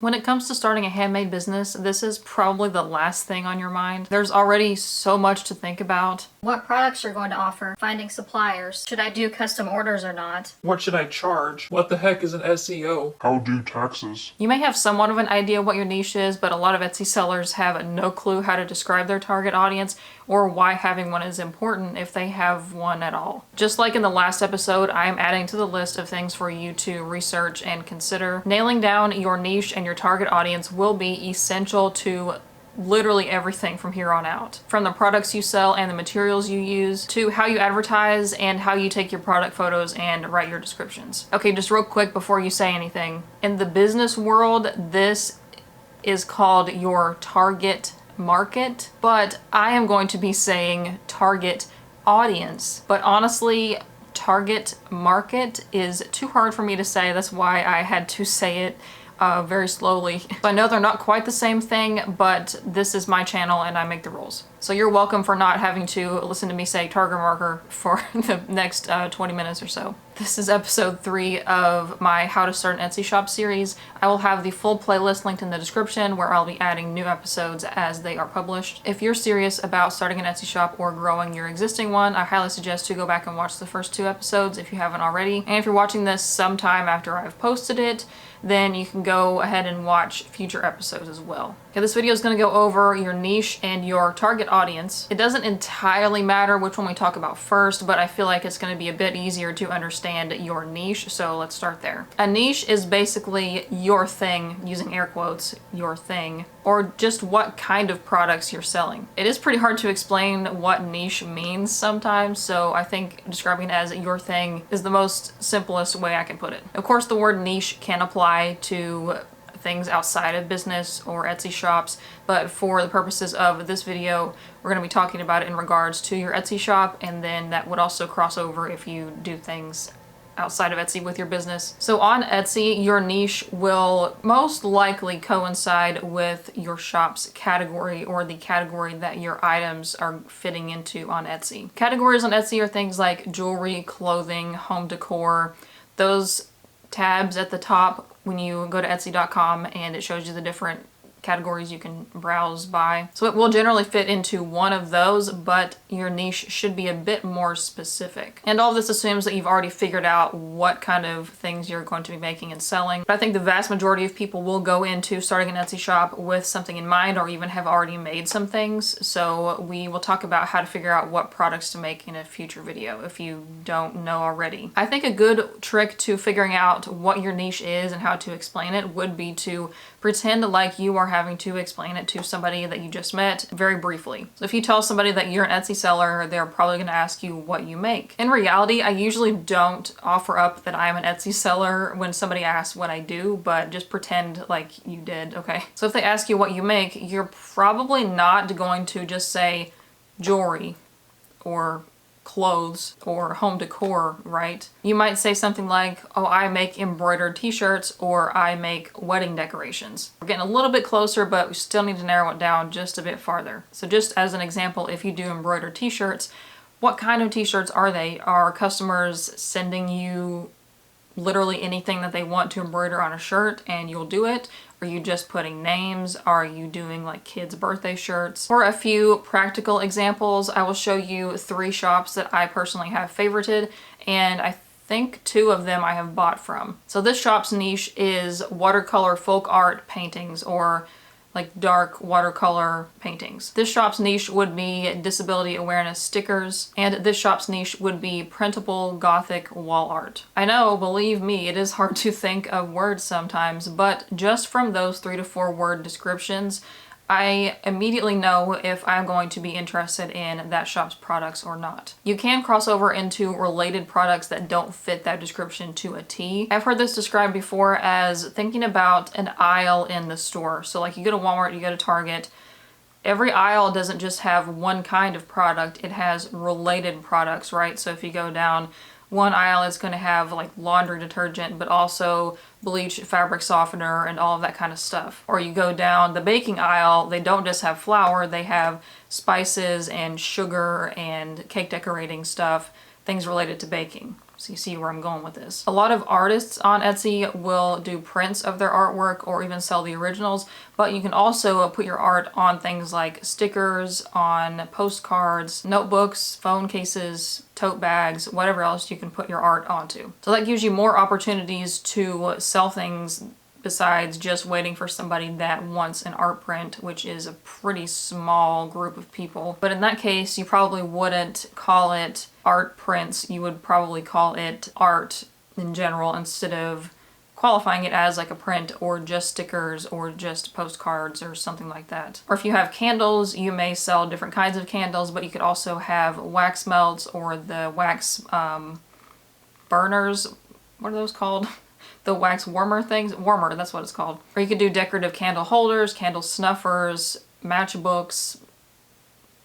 When it comes to starting a handmade business, this is probably the last thing on your mind. There's already so much to think about. What products you're going to offer, finding suppliers, should I do custom orders or not? What should I charge? What the heck is an SEO? How do taxes? You may have somewhat of an idea what your niche is, but a lot of Etsy sellers have no clue how to describe their target audience or why having one is important if they have one at all. Just like in the last episode, I am adding to the list of things for you to research and consider. Nailing down your niche and your target audience will be essential to literally everything from here on out. From the products you sell and the materials you use, to how you advertise and how you take your product photos and write your descriptions. Okay, just real quick before you say anything. In the business world, this is called your target market, but I am going to be saying target audience. But honestly, target market is too hard for me to say. That's why I had to say it very slowly. I know they're not quite the same thing, but this is my channel and I make the rules. So you're welcome for not having to listen to me say target marker for the next 20 minutes or so. This is episode 3 of my How to Start an Etsy Shop series. I will have the full playlist linked in the description where I'll be adding new episodes as they are published. If you're serious about starting an Etsy shop or growing your existing one, I highly suggest to go back and watch the first 2 episodes if you haven't already. And if you're watching this sometime after I've posted it, then you can go ahead and watch future episodes as well. Okay, this video is going to go over your niche and your target audience. It doesn't entirely matter which one we talk about first, but I feel like it's going to be a bit easier to understand your niche, so let's start there. A niche is basically your thing, using air quotes, your thing, or just what kind of products you're selling. It is pretty hard to explain what niche means sometimes, so I think describing it as your thing is the most simplest way I can put it. Of course, the word niche can apply to things outside of business or Etsy shops, but for the purposes of this video, we're going to be talking about it in regards to your Etsy shop, and then that would also cross over if you do things outside of Etsy with your business. So on Etsy, your niche will most likely coincide with your shop's category or the category that your items are fitting into on Etsy. Categories on Etsy are things like jewelry, clothing, home decor. Those tabs at the top when you go to Etsy.com and it shows you the different categories you can browse by. So it will generally fit into one of those, but your niche should be a bit more specific. And all of this assumes that you've already figured out what kind of things you're going to be making and selling. But I think the vast majority of people will go into starting an Etsy shop with something in mind or even have already made some things. So we will talk about how to figure out what products to make in a future video if you don't know already. I think a good trick to figuring out what your niche is and how to explain it would be to pretend like you are having to explain it to somebody that you just met very briefly. So if you tell somebody that you're an Etsy seller, they're probably going to ask you what you make. In reality, I usually don't offer up that I'm an Etsy seller when somebody asks what I do, but just pretend like you did, okay? So if they ask you what you make, you're probably not going to just say jewelry or clothes or home decor, right? You might say something like, oh, I make embroidered t-shirts or I make wedding decorations. We're getting a little bit closer, but we still need to narrow it down just a bit farther. So just as an example, if you do embroidered t-shirts, what kind of t-shirts are they? Are customers sending you literally anything that they want to embroider on a shirt and you'll do it? Are you just putting names? Are you doing like kids' birthday shirts? For a few practical examples, I will show you 3 shops that I personally have favorited, and I think 2 of them I have bought from. So this shop's niche is watercolor folk art paintings, or like dark watercolor paintings. This shop's niche would be disability awareness stickers, and this shop's niche would be printable Gothic wall art. I know, believe me, it is hard to think of words sometimes, but just from those 3 to 4 word descriptions, I immediately know if I'm going to be interested in that shop's products or not. You can cross over into related products that don't fit that description to a T. I've heard this described before as thinking about an aisle in the store. So like you go to Walmart, you go to Target, every aisle doesn't just have one kind of product, it has related products, right? So if you go down one aisle, is going to have like laundry detergent, but also bleach, fabric softener, and all of that kind of stuff. Or you go down the baking aisle, they don't just have flour, they have spices and sugar and cake decorating stuff, things related to baking. So you see where I'm going with this. A lot of artists on Etsy will do prints of their artwork or even sell the originals, but you can also put your art on things like stickers, on postcards, notebooks, phone cases, tote bags, whatever else you can put your art onto. So that gives you more opportunities to sell things besides just waiting for somebody that wants an art print, which is a pretty small group of people. But in that case, you probably wouldn't call it art prints. You would probably call it art in general instead of qualifying it as like a print or just stickers or just postcards or something like that. Or if you have candles, you may sell different kinds of candles, but you could also have wax melts or the wax burners. What are those called? The wax warmer things? Warmer, that's what it's called. Or you could do decorative candle holders, candle snuffers, matchbooks,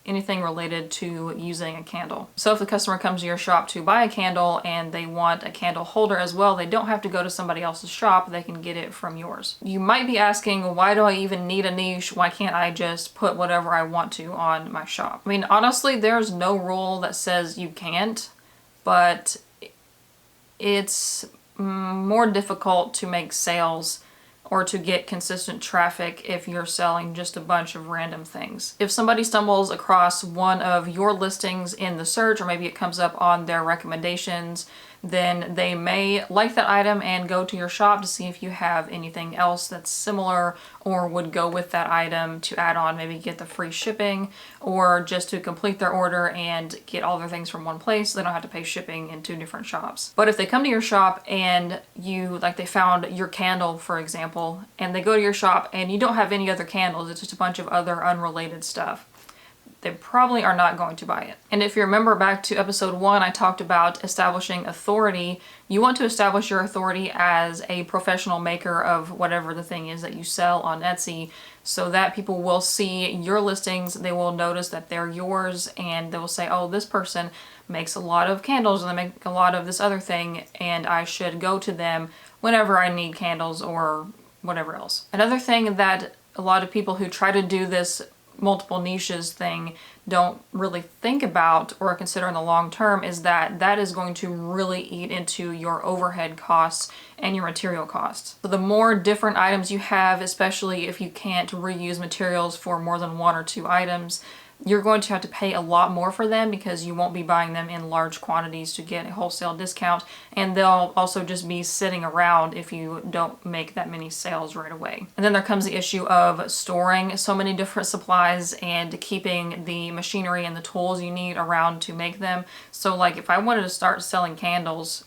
anything related to using a candle. So if the customer comes to your shop to buy a candle and they want a candle holder as well, they don't have to go to somebody else's shop, they can get it from yours. You might be asking, why do I even need a niche? Why can't I just put whatever I want to on my shop? I mean, honestly, there's no rule that says you can't, but it's more difficult to make sales or to get consistent traffic if you're selling just a bunch of random things. If somebody stumbles across one of your listings in the search, or maybe it comes up on their recommendations, then they may like that item and go to your shop to see if you have anything else that's similar or would go with that item to add on, maybe get the free shipping, or just to complete their order and get all their things from one place so they don't have to pay shipping in 2 different shops. But if they come to your shop and they found your candle, for example, and they go to your shop and you don't have any other candles, it's just a bunch of other unrelated stuff, they probably are not going to buy it. And if you remember back to episode 1, I talked about establishing authority. You want to establish your authority as a professional maker of whatever the thing is that you sell on Etsy, so that people will see your listings, they will notice that they're yours, and they will say, oh, this person makes a lot of candles and they make a lot of this other thing, and I should go to them whenever I need candles or whatever else. Another thing that a lot of people who try to do this multiple niches thing don't really think about or consider in the long term is that that is going to really eat into your overhead costs and your material costs. So the more different items you have, especially if you can't reuse materials for more than 1 or 2 items, you're going to have to pay a lot more for them because you won't be buying them in large quantities to get a wholesale discount, and they'll also just be sitting around if you don't make that many sales right away. And then there comes the issue of storing so many different supplies and keeping the machinery and the tools you need around to make them. So like if I wanted to start selling candles,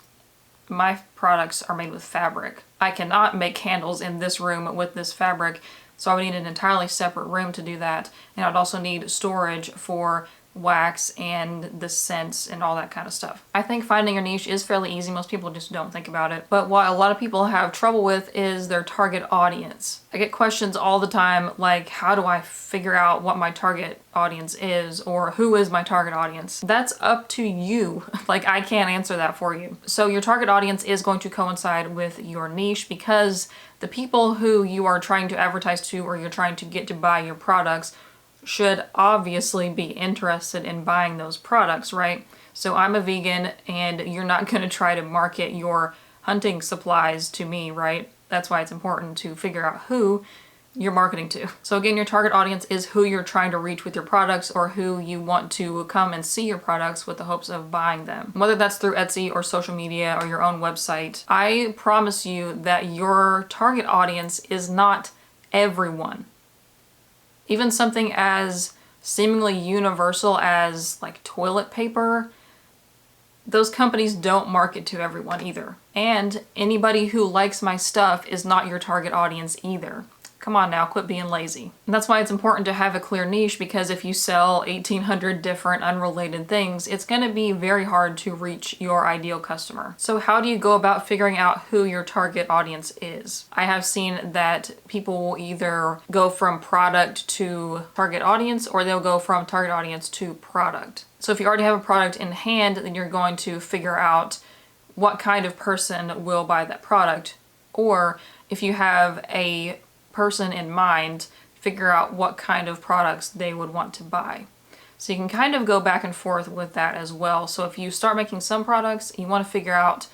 my products are made with fabric. I cannot make candles in this room with this fabric, so I would need an entirely separate room to do that. And I'd also need storage for wax and the scents and all that kind of stuff. I think finding your niche is fairly easy. Most people just don't think about it. But what a lot of people have trouble with is their target audience. I get questions all the time like, how do I figure out what my target audience is, or who is my target audience? That's up to you. Like, I can't answer that for you. So your target audience is going to coincide with your niche, because the people who you are trying to advertise to or you're trying to get to buy your products should obviously be interested in buying those products, right? So I'm a vegan and you're not going to try to market your hunting supplies to me, right? That's why it's important to figure out who you're marketing to. So again, your target audience is who you're trying to reach with your products, or who you want to come and see your products with the hopes of buying them. Whether that's through Etsy or social media or your own website, I promise you that your target audience is not everyone. Even something as seemingly universal as like toilet paper, those companies don't market to everyone either. And anybody who likes my stuff is not your target audience either. Come on now, quit being lazy. And that's why it's important to have a clear niche, because if you sell 1,800 different unrelated things, it's going to be very hard to reach your ideal customer. So how do you go about figuring out who your target audience is? I have seen that people will either go from product to target audience, or they'll go from target audience to product. So if you already have a product in hand, then you're going to figure out what kind of person will buy that product. Or if you have a person in mind, figure out what kind of products they would want to buy. So you can kind of go back and forth with that as well. So if you start making some products, you want to figure out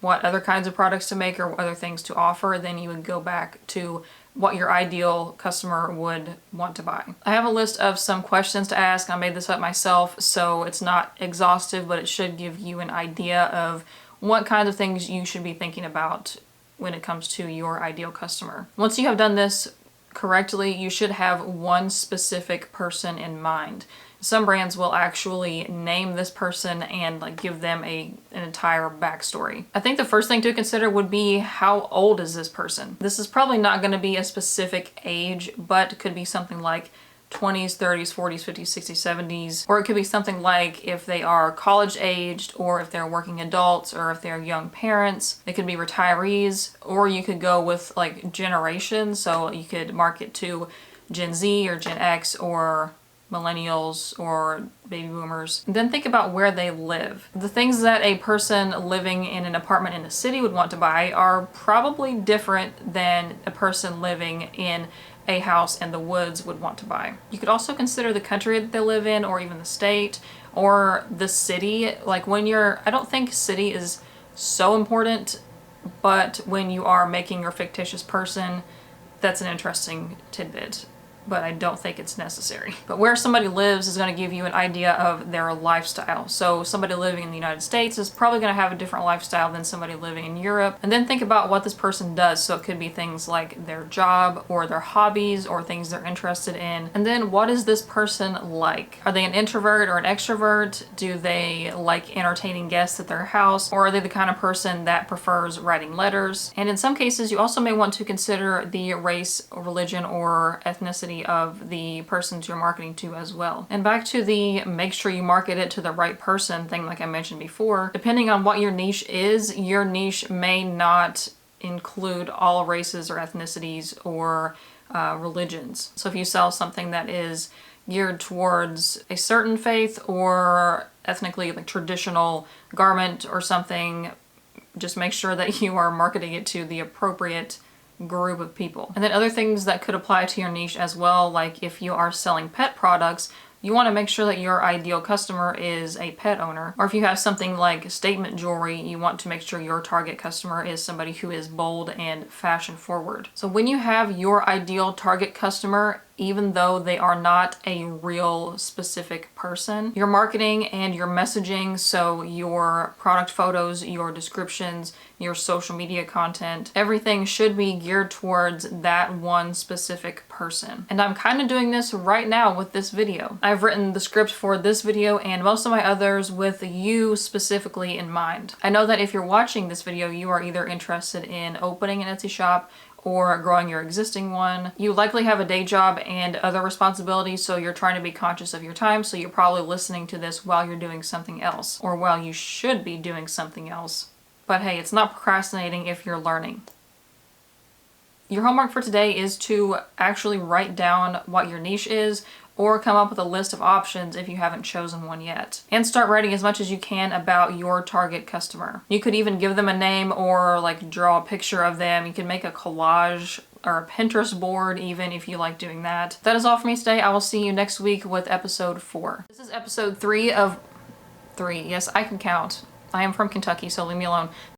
what other kinds of products to make or other things to offer, then you would go back to what your ideal customer would want to buy. I have a list of some questions to ask. I made this up myself, so it's not exhaustive, but it should give you an idea of what kinds of things you should be thinking about when it comes to your ideal customer. Once you have done this correctly, you should have one specific person in mind. Some brands will actually name this person and like give them an entire backstory. I think the first thing to consider would be, how old is this person? This is probably not going to be a specific age, but it could be something like 20s, 30s, 40s, 50s, 60s, 70s, or it could be something like if they are college aged, or if they're working adults, or if they're young parents. They could be retirees, or you could go with like generations, so you could market to Gen Z or Gen X or millennials or baby boomers. And then think about where they live. The things that a person living in an apartment in a city would want to buy are probably different than a person living in a house in the woods would want to buy. You could also consider the country that they live in, or even the state, or the city. Like I don't think city is so important, but when you are making your fictitious person, that's an interesting tidbit. But I don't think it's necessary. But where somebody lives is going to give you an idea of their lifestyle. So somebody living in the United States is probably going to have a different lifestyle than somebody living in Europe. And then think about what this person does. So it could be things like their job or their hobbies or things they're interested in. And then what is this person like? Are they an introvert or an extrovert? Do they like entertaining guests at their house? Or are they the kind of person that prefers writing letters? And in some cases, you also may want to consider the race, religion, or ethnicity of the persons you're marketing to as well. And back to the make sure you market it to the right person thing, like I mentioned before, depending on what your niche is, your niche may not include all races or ethnicities or religions. So if you sell something that is geared towards a certain faith or ethnically like traditional garment or something, just make sure that you are marketing it to the appropriate group of people. And then other things that could apply to your niche as well, like if you are selling pet products, you want to make sure that your ideal customer is a pet owner. Or if you have something like statement jewelry, you want to make sure your target customer is somebody who is bold and fashion forward. So when you have your ideal target customer, even though they are not a real specific person, your marketing and your messaging, so your product photos, your descriptions, your social media content, everything should be geared towards that one specific person. And I'm kind of doing this right now with this video. I've written the script for this video and most of my others with you specifically in mind. I know that if you're watching this video, you are either interested in opening an Etsy shop or growing your existing one. You likely have a day job and other responsibilities, so you're trying to be conscious of your time, so you're probably listening to this while you're doing something else, or while you should be doing something else. But hey, it's not procrastinating if you're learning. Your homework for today is to actually write down what your niche is, or come up with a list of options if you haven't chosen one yet. And start writing as much as you can about your target customer. You could even give them a name or like draw a picture of them. You can make a collage or a Pinterest board even if you like doing that. That is all for me today. I will see you next week with episode 4. This is episode 3 of 3. Yes, I can count. I am from Kentucky, so leave me alone.